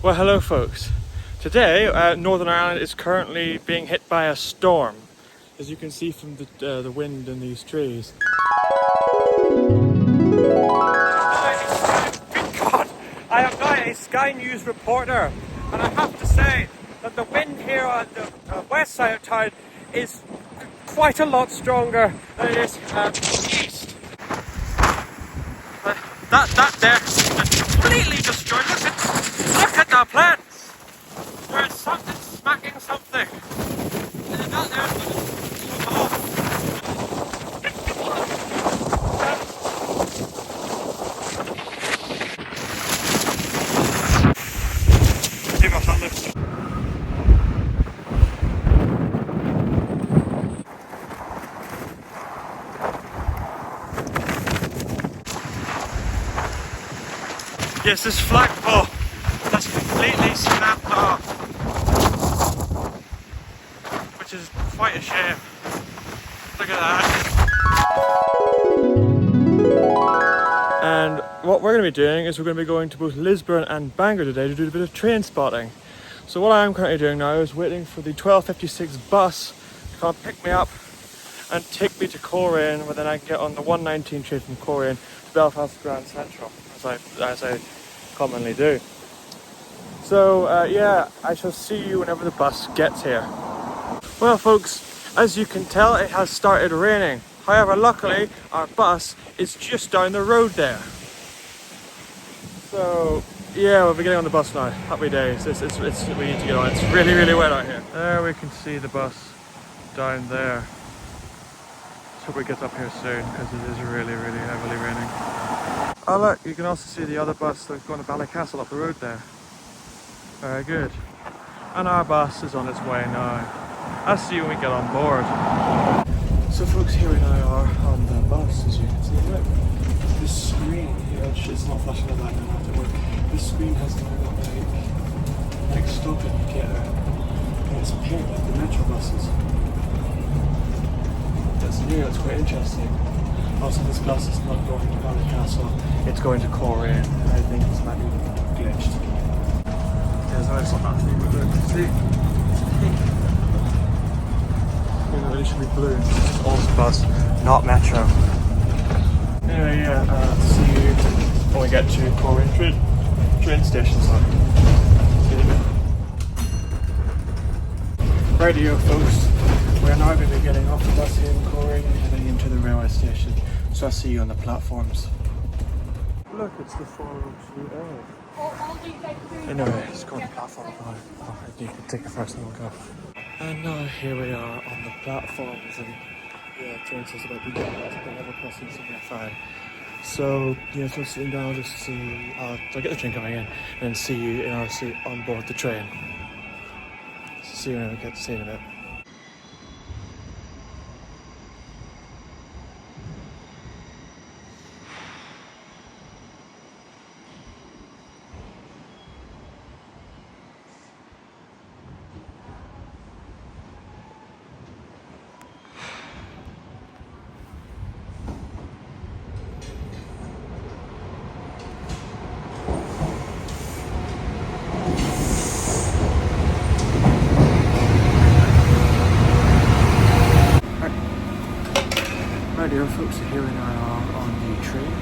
Well, hello folks. Today, Northern Ireland is currently being hit by a storm, as you can see from the wind in these trees. God, I am now a Sky News reporter, and I have to say that the wind here on the west side of town is quite a lot stronger than it is east. That there is completely destroyed. Look at the plants. There is something smacking something. And that there is yes, this flagpole has completely snapped off, which is quite a shame. Look at that. And what we're going to be doing is we're going to be going to both Lisburn and Bangor today to do a bit of train spotting. So what I'm currently doing now is waiting for the 12:56 bus to come pick me up and take me to Coleraine, where then I can get on the 1:19 train from Coleraine to Belfast Grand Central, as I commonly do. So yeah, I shall see you whenever the bus gets here. Well folks, as you can tell, it has started raining. However, luckily our bus is just down the road there. So yeah, we'll be getting on the bus now. Happy days. We need to get on. It's really, really wet out here. There we can see the bus down there. Let's hope it gets up here soon, because it is really, really heavily raining. Oh look, you can also see the other bus that's going to Ballycastle up the road there. Very good. And our bus is on its way now. I'll see you when we get on board. So folks, here we now are on the bus, as you can see. Look, this screen here, it's not flashing the background afterward. This screen has now got like stop indicator. And it's pink like the metro buses. That's new, that's quite interesting. Also, this bus is not going to Ballycastle, it's going to Coleraine. I think it's might be glitched. There's no stop happening, but look, see? It's pink. It really should be blue. It's also bus, not metro. Anyway, yeah, see you when we get to Coleraine train station. So, see you in a bit. Radio, folks. We are now going to be getting off the bus here in Coleraine and heading into the railway station. So I'll see you on the platforms. Look, it's the 402A. Anyway, let's go on the platform now. You can take it first and we'll go. And now here we are on the platforms, and yeah, train says about to get at the level crossing CFI. So yeah, so sitting down just to see, I'll get the train coming in and then see you in our seat on board the train. So see you when we get to see you in a bit. Radio folks, here we are on the train.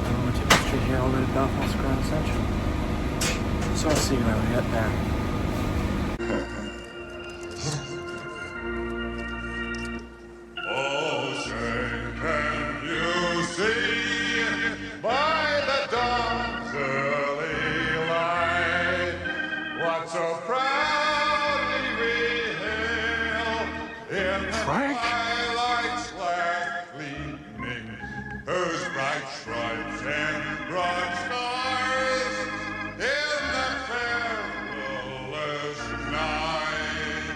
I'm going to take this train here all the way to Belfast Grand Central. So I'll see you when we get there. Oh, say, can you see by the dawn's early light what so proudly we hail in the twilight's last gleaming, whose bright stripes and broad stars in the perilous night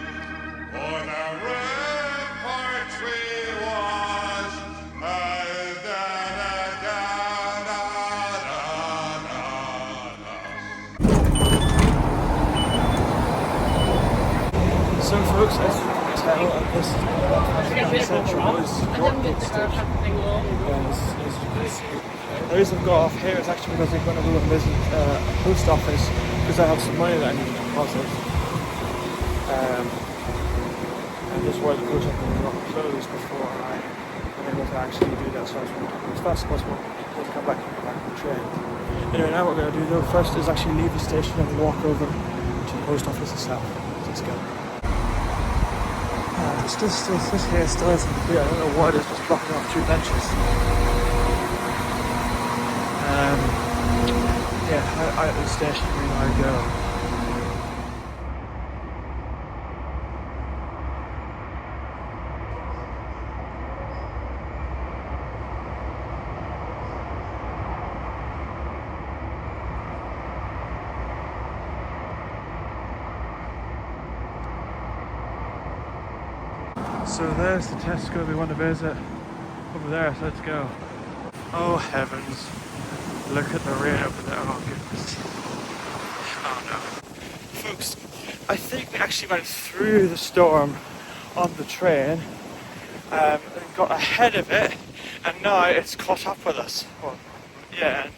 on our ramparts we watch. So folks, as you can tell, this Central is Yorkgate Station. The reason I've got off here is actually because we're going to go and visit a post office because I have some money that I need to deposit. And just where the post office is not closed before I'm able to actually do that. So I just want to go as fast as possible and come back on the train. Anyway, now what we're going to do though first is actually leave the station and walk over to the post office itself. Let's go. This here still isn't clear. I don't know what it is, just blocking off 2 benches. Yeah, out of the station we now go. So there's the Tesco we want to visit over there, so let's go. Oh heavens, look at the rain over there, oh goodness. Oh no. Folks, I think we actually went through the storm on the train and got ahead of it, and now it's caught up with us. Well, yeah,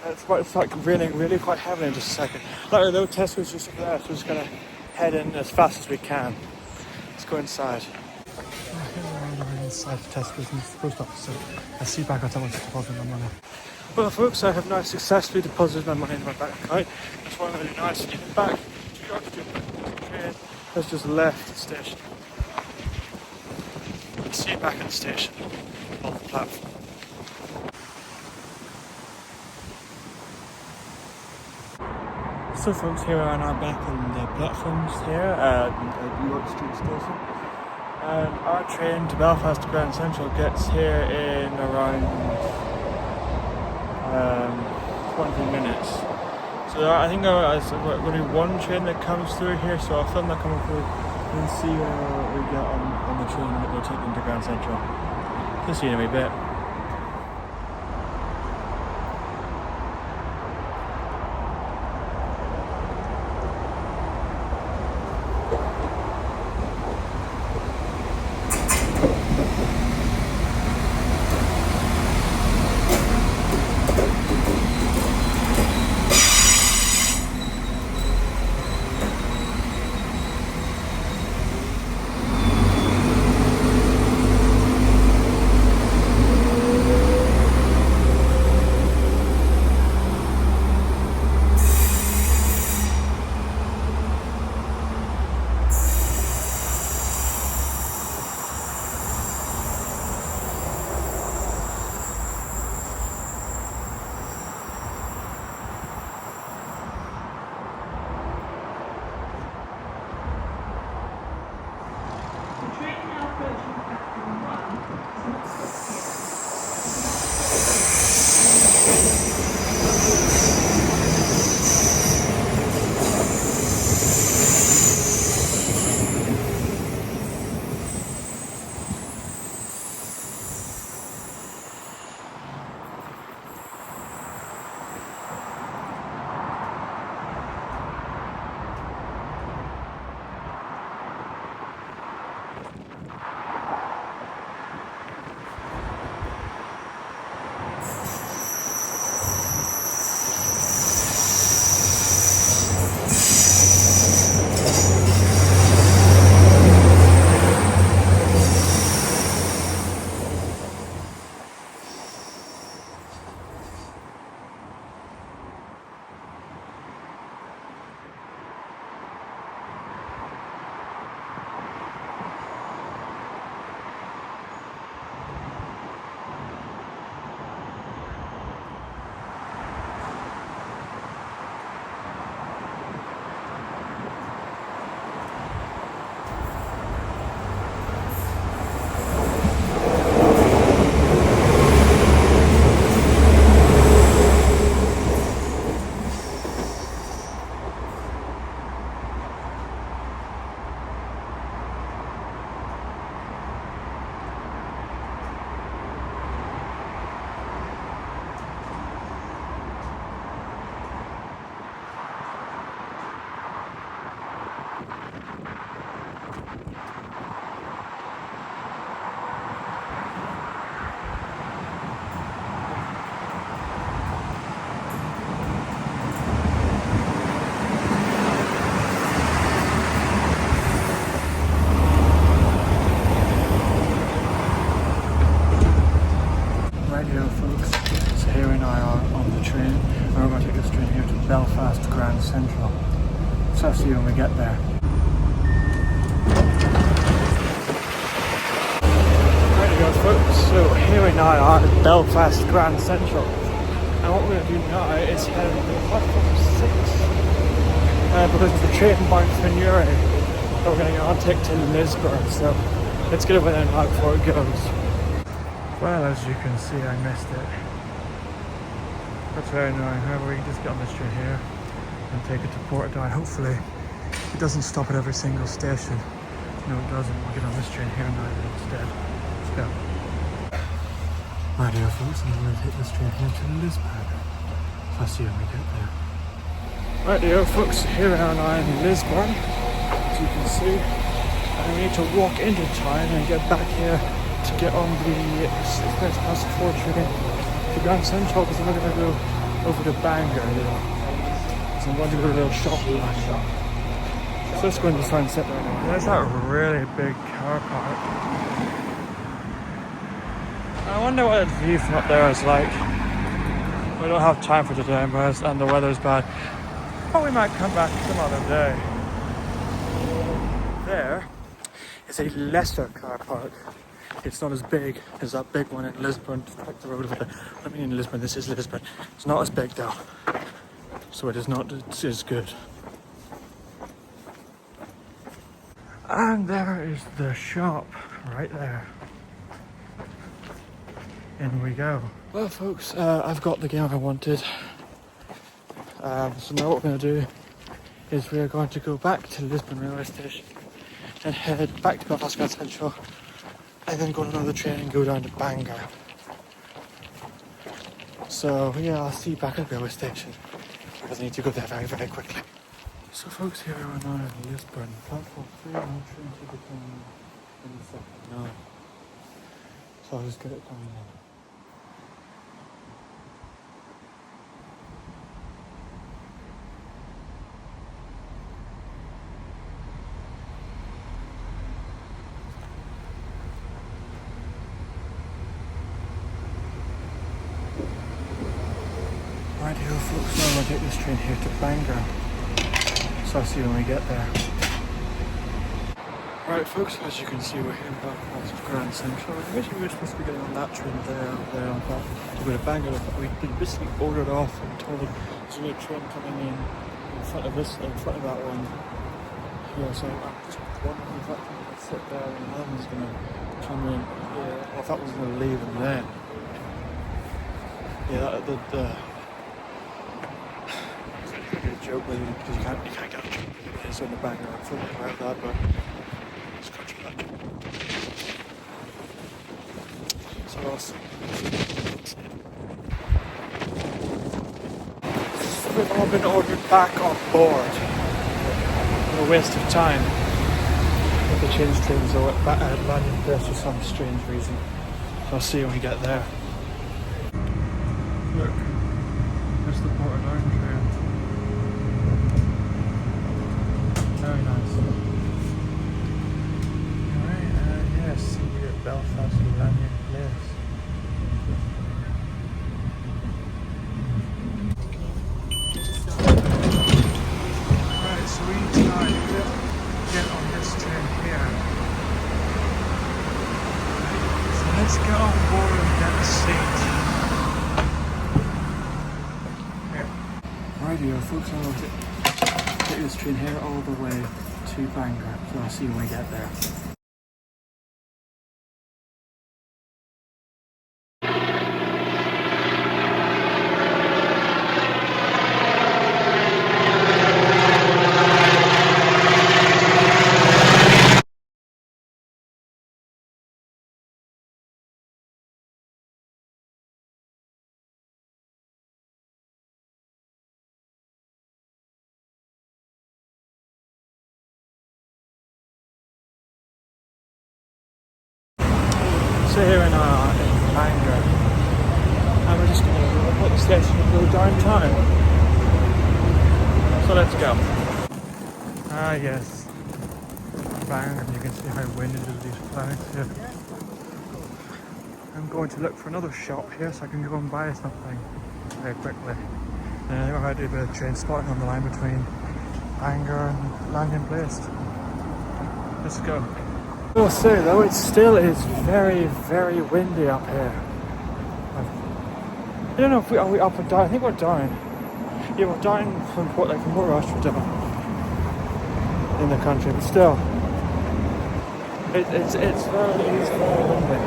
it's about to start raining really quite heavily in just a second. Luckily though, Tesco's just over there, so we're just going to head in as fast as we can. Let's go inside. Inside the Tesco's and the post office, so I see back at someone to deposit my money. Well folks, I have now successfully deposited my money in my bank account. That's why I'm really nice to get back to York to the train has just left the station. I see you back at the station on the platform. So folks, here we are now back on the platforms here at York Street Station. And our train to Belfast to Grand Central gets here in around 20 minutes. So I think there's only one train that comes through here, so I'll film that coming through and see where we get on the train that we're taking to Grand Central. Just see you in a wee bit. folks, so here we now are at Belfast Grand Central, and what we're going to do now is head to platform 6 because of the train bound for Newry that we're going to get on take to Lisburn, so let's get over there now before it goes. Well, as you can see, I missed it. That's very annoying. However, we can just get on this train here and take it to Portadown. Hopefully it doesn't stop at every single station. No, it doesn't. We'll get on this train here now instead. Let's go. Right here, folks, I'm going to take this train here to Lisburn. So I'll see you when we get there. Right here, folks, here we are now in Lisburn, as you can see. And we need to walk into town and get back here to get on the Express Pass 4 train to Grand Central, because I'm going to go over to Bangor, you know. So I'm going to go to a little shopping shop. So let's go into the sunset right now. There's that really big car park. I wonder what the view from up there is like. We don't have time for today, and the weather's bad. But we might come back some other day. There is a lesser car park. It's not as big as that big one in Lisburn. Like the road over there. I mean in Lisburn, this is Lisburn. It's not as big though. So it is not as good. And there is the shop right there. In we go. Well folks, I've got the game I wanted. So now what we're going to do is we're going to go back to Lisburn railway station and head back to Belfast Grand Central and then go on another train and go down to Bangor. So yeah, I'll see you back at the railway station because I need to go there very, very quickly. So folks, here we are now in Lisburn, platform 3, no train to the town in the second. No. So I'll just get it coming in. Right here folks, now I'm going to take this train here to Bangor. So I'll see you when we get there. Right folks, as you can see we're here in Belfast Grand Central. Originally we were supposed to be getting on that train there on that to go to Bangor, but we've been basically ordered off and told there's a new train coming in front of that one here. So I'm just wondering if that thing will sit there and another one's going to come in here, or if that one's going to leave and then. Yeah, joke with you because you can't get a train it's on the Bangor. I'm thinking about that, but it's got you luck. So awesome. We've all been ordered back on board. What a waste of time. But they changed trains at landing place for some strange reason. So I'll see you when we get there. Look, there's the Portadown train. Very nice. Alright, yes, here at Belfast landing place. Right, so we need to now get on this train here. So let's get on board and get a seat. Here. Rightio folks, I'm going to take this train here all the way to Bangor, so I'll see you when we get there. So here we are in Bangor, and we're just going to go up the station and go downtown. So let's go. Ah yes, Bangor, and you can see how windy it is, these clouds here. I'm going to look for another shop here so I can go and buy something very quickly. And I think we're going to do a bit of train spotting on the line between Bangor and Landing Place. Let's go. will say though, it still is very, very windy up here. I don't know if are we up or down. I think we're down. Yeah, we're down from what, like from where we're down in the country, but still, it is very windy.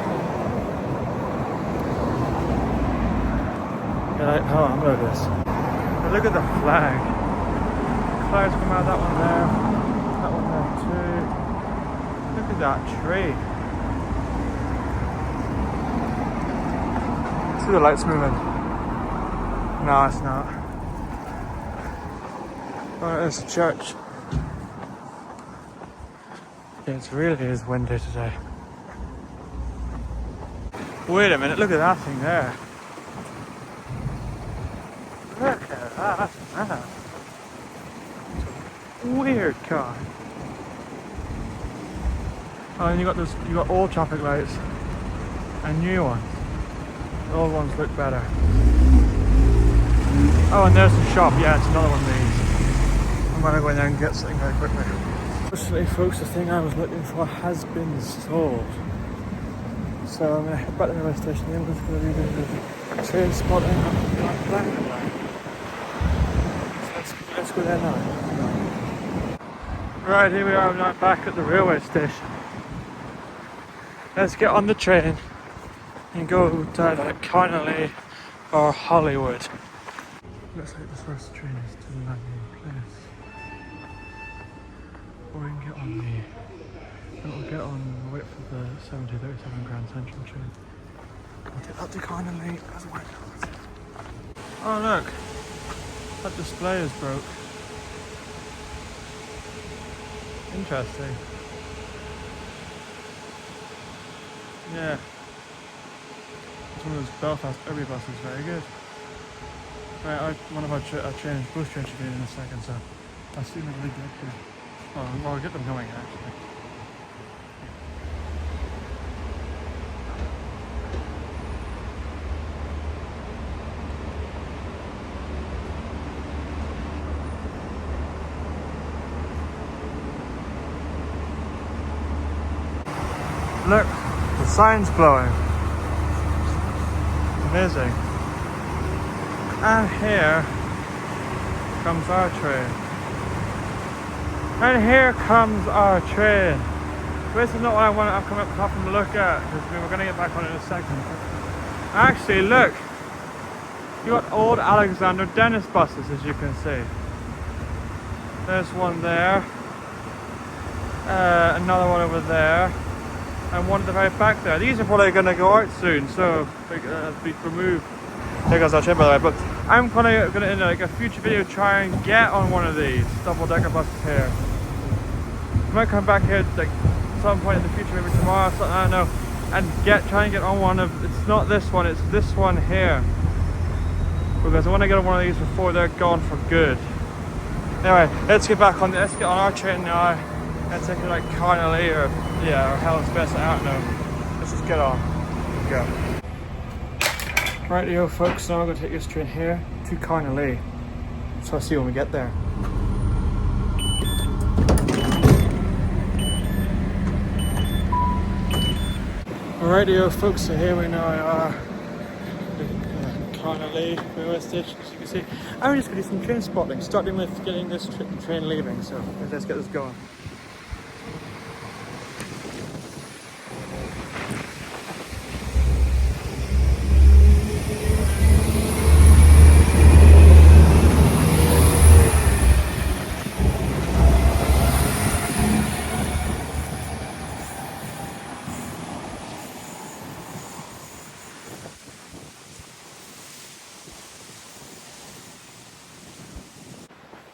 Yeah, like, oh, I'm over this. But look at the flag. Clouds come out. That one there too. Look at that tree. See the lights moving? No, it's not. Oh, there's a church. Yeah, it really is windy today. Wait a minute, look at that thing there. Look at that. That's a weird car. Oh, and you got old traffic lights and new ones. The old ones look better. Oh, and there's the shop. Yeah, it's another one of these. I'm gonna go in there and get something very quickly. Fortunately, folks, the thing I was looking for has been sold. So I'm gonna head back to the railway station. I'm just gonna do the train spotting up the black line. So let's go there now. Right, here we are now back at the railway station. Let's get on the train and go to either Connolly or Hollywood. Looks like the first train is to the landing place. Or we can get on we'll get on, we'll wait for the 7037 Grand Central train. We'll get up to Connolly as well. Oh look, that display is broke. Interesting. Yeah. It's one of those Belfast Irby buses, very good. Right, one of our trains, both trains should be in a second, so I'll see them leave up here. Well, I'll get them going actually. Look, the sign's blowing. Amazing. And here comes our train. And here comes our train. This is not what I've come up and look at, because we're going to get back on it in a second. Actually, look. You got old Alexander Dennis buses, as you can see. There's one there. Another one over there. And one at the very back there. These are probably going to go out soon, so be removed. There goes our train, by the way. But I'm going to in like a future video try and get on one of these double-decker buses here. I might come back here like some point in the future, maybe tomorrow or something, I don't know, and try and get on one of. It's not this one, it's this one here. Because I want to get on one of these before they're gone for good. Anyway, let's get on our train now. Let's take it like Connolly or Hell's Best, I don't know. Let's just get on. Go. Rightio folks, now I'm going to take this train here to Connolly. So I'll see you when we get there. Rightio folks, so here we now are in Connolly railway station, as you can see. I'm just going to do some train spotting, starting with getting this train leaving, so let's get this going.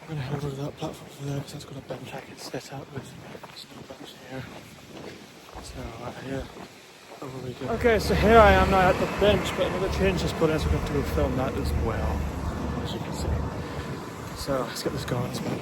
I'm going to head over to that platform over there because that's got a bench I can sit out with. There's no bench here. So, yeah, over we go. Okay, so here I am now at the bench, but another train's just put in, so we're going to go film that as well, as you can see. So, let's get this going as well.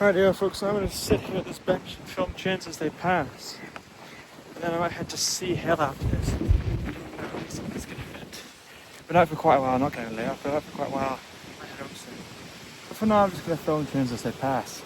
Right, yeah, folks, I'm going to sit here at this bench and film trains as they pass. And then I might head to Sea Hill after this. It's going to fit. Been out for quite a while, not going to lay off, been out for quite a while. I head home soon. But for now, I'm just going to film trains as they pass.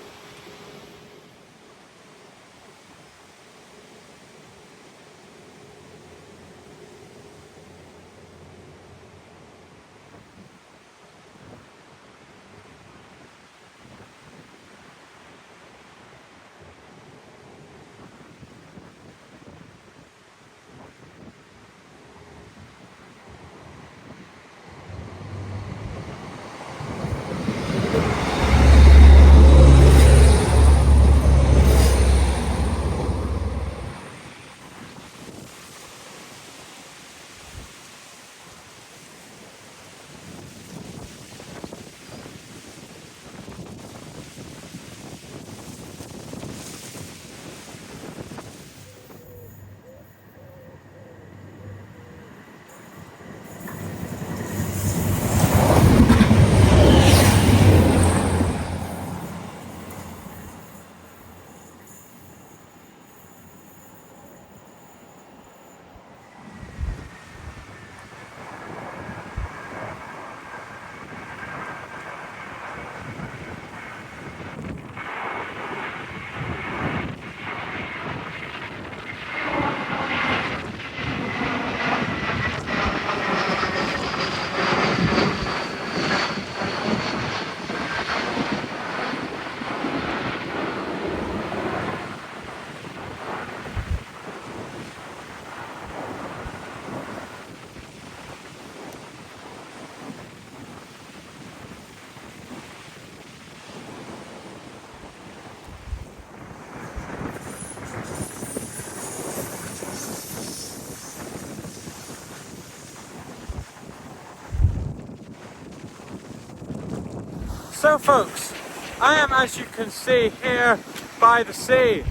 So folks, I am, as you can see, here by the sea,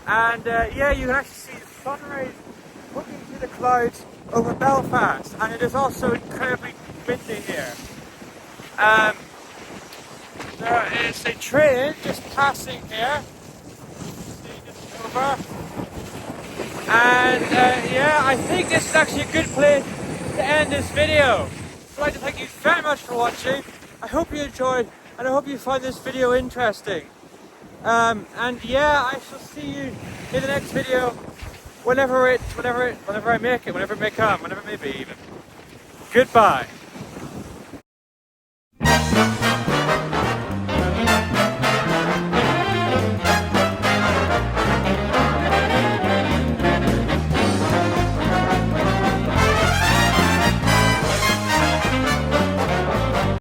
and yeah, you can actually see the sun rays looking through the clouds over Belfast, and it is also incredibly windy here. There is a train just passing here, see just over, and yeah, I think this is actually a good place to end this video. I'd like to thank you very much for watching. I hope you enjoyed, and I hope you find this video interesting. And yeah, I shall see you in the next video, whenever I make it, whenever it may come, whenever it may be even. Goodbye.